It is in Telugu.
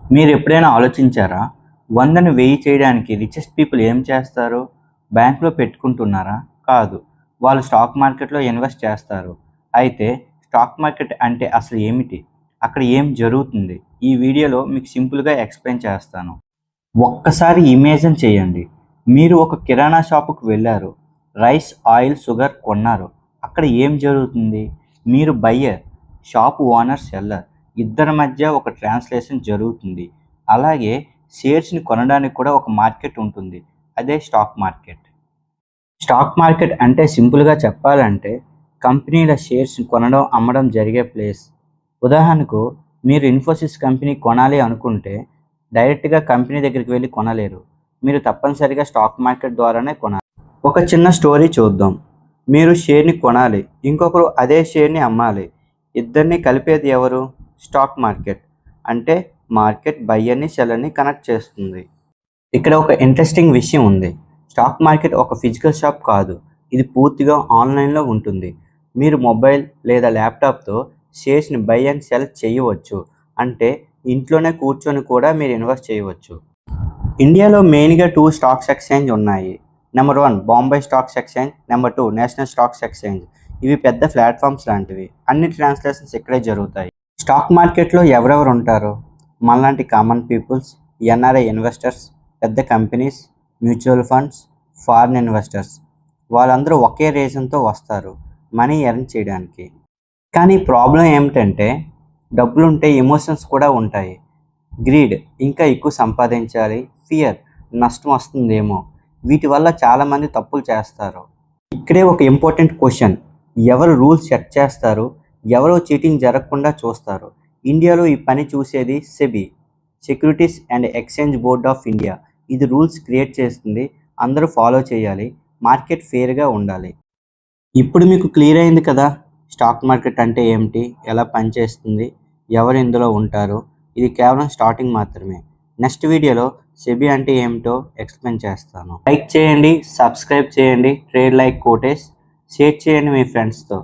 మీరు ఎప్పుడైనా ఆలోచించారా? 100ని 1000 చేయడానికి రిచెస్ట్ పీపుల్ ఏం చేస్తారు? బ్యాంక్‌లో పెట్టుకుంటున్నారా? కాదు. వాళ్ళు స్టాక్ మార్కెట్‌లో ఇన్వెస్ట్ చేస్తారు. అయితే స్టాక్ మార్కెట్ అంటే అసలు ఏమిటి? అక్కడ ఏం జరుగుతుంది? ఈ వీడియోలో మీకు సింపుల్‌గా ఎక్స్‌ప్లెయిన్ చేస్తాను. ఒక్కసారి ఇమేజిన్ చేయండి. మీరు ఒక కిరాణా షాపుకి వెళ్లారు. రైస్, ఆయిల్, షుగర్ కొన్నారు. అక్కడ ఏం జరుగుతుంది? మీరు బయ్యర్, షాపు ఓనర్ సెల్లర్. ఇద్దరి మధ్య ఒక ట్రాన్సాక్షన్ జరుగుతుంది. అలాగే షేర్స్‌ని కొనడానికి కూడా ఒక మార్కెట్ ఉంటుంది. అదే స్టాక్ మార్కెట్. స్టాక్ మార్కెట్ అంటే సింపుల్‌గా చెప్పాలంటే కంపెనీల షేర్స్‌ని కొనడం, అమ్మడం జరిగే ప్లేస్. ఉదాహరణకు మీరు ఇన్ఫోసిస్ కంపెనీ కొనాలి అనుకుంటే డైరెక్ట్‌గా కంపెనీ దగ్గరికి వెళ్లి కొనలేరు. మీరు తప్పనిసరిగా స్టాక్ మార్కెట్ ద్వారానే కొనాలి. ఒక చిన్న స్టోరీ చూద్దాం. మీరు షేర్‌ని కొనాలి, ఇంకొకరు అదే షేర్‌ని అమ్మాలి. ఇద్దరిని కలిపేది ఎవరు? Stock market. అంటే మార్కెట్ బయ్యర్‌ని, సెల్లర్‌ని కనెక్ట్ చేస్తుంది. ఇక్కడ ఒక ఇంట్రెస్టింగ్ విషయం ఉంది. స్టాక్ మార్కెట్ ఒక ఫిజికల్ షాప్ కాదు. ఇది పూర్తిగా ఆన్లైన్‌లో ఉంటుంది. మీరు మొబైల్ లేదా ల్యాప్‌టాప్‌తో షేర్స్‌ని బై అండ్ సెల్ చేయవచ్చు. అంటే ఇంట్లోనే కూర్చొని కూడా మీరు ఇన్వెస్ట్ చేయవచ్చు. ఇండియాలో మెయిన్‌గా 2 స్టాక్స్ ఎక్స్‌చేంజ్ ఉన్నాయి. Number 1 Bombay stocks exchange, number 2 national stocks exchange. ఇవి పెద్ద ప్లాట్‌ఫామ్స్ లాంటివి. అన్ని ట్రాన్సాక్షన్స్ ఇక్కడే జరుగుతాయి. స్టాక్ మార్కెట్‌లో ఎవరెవరు ఉంటారు? మనలాంటి కామన్ పీపుల్స్, ఎన్ఆర్ఐ ఇన్వెస్టర్స్, పెద్ద companies, mutual funds, foreign investors. వాళ్ళందరూ ఒకే రీజన్‌తో వస్తారు. మనీ ఎర్న్ చేయడానికి. కానీ ప్రాబ్లం ఏమిటంటే డబ్బులుంటే ఎమోషన్స్ కూడా ఉంటాయి. గ్రీడ్, ఇంకా ఎక్కువ సంపాదించాలి. ఫియర్, నష్టం వస్తుందేమో. వీటి వల్ల చాలామంది తప్పులు చేస్తారు. ఇక్కడే ఒక ఇంపార్టెంట్ క్వశ్చన్. ఎవరు రూల్స్ సెట్ చేస్తారు? ఎవరు చీటింగ్ జరగకుండా చూస్తారు? ఇండియాలో ఈ పని చూసేది SEBI, securities and exchange board of India. ఇది రూల్స్ క్రియేట్ చేస్తుంది. అందరూ ఫాలో చేయాలి. మార్కెట్ ఫెయిర్గా ఉండాలి. ఇప్పుడు మీకు క్లియర్ అయింది కదా? స్టాక్ మార్కెట్ అంటే ఏమిటి? ఎలా పనిచేస్తుంది? ఎవరు ఇందులో ఉంటారు? ఇది కేవలం స్టార్టింగ్ మాత్రమే. నెక్స్ట్ వీడియోలో సెబీ అంటే ఏమిటో ఎక్స్ప్లెయిన్ చేస్తాను. లైక్ చేయండి, సబ్స్క్రైబ్ చేయండి. Trade like Kotesh. షేర్ చేయండి మీ ఫ్రెండ్స్తో.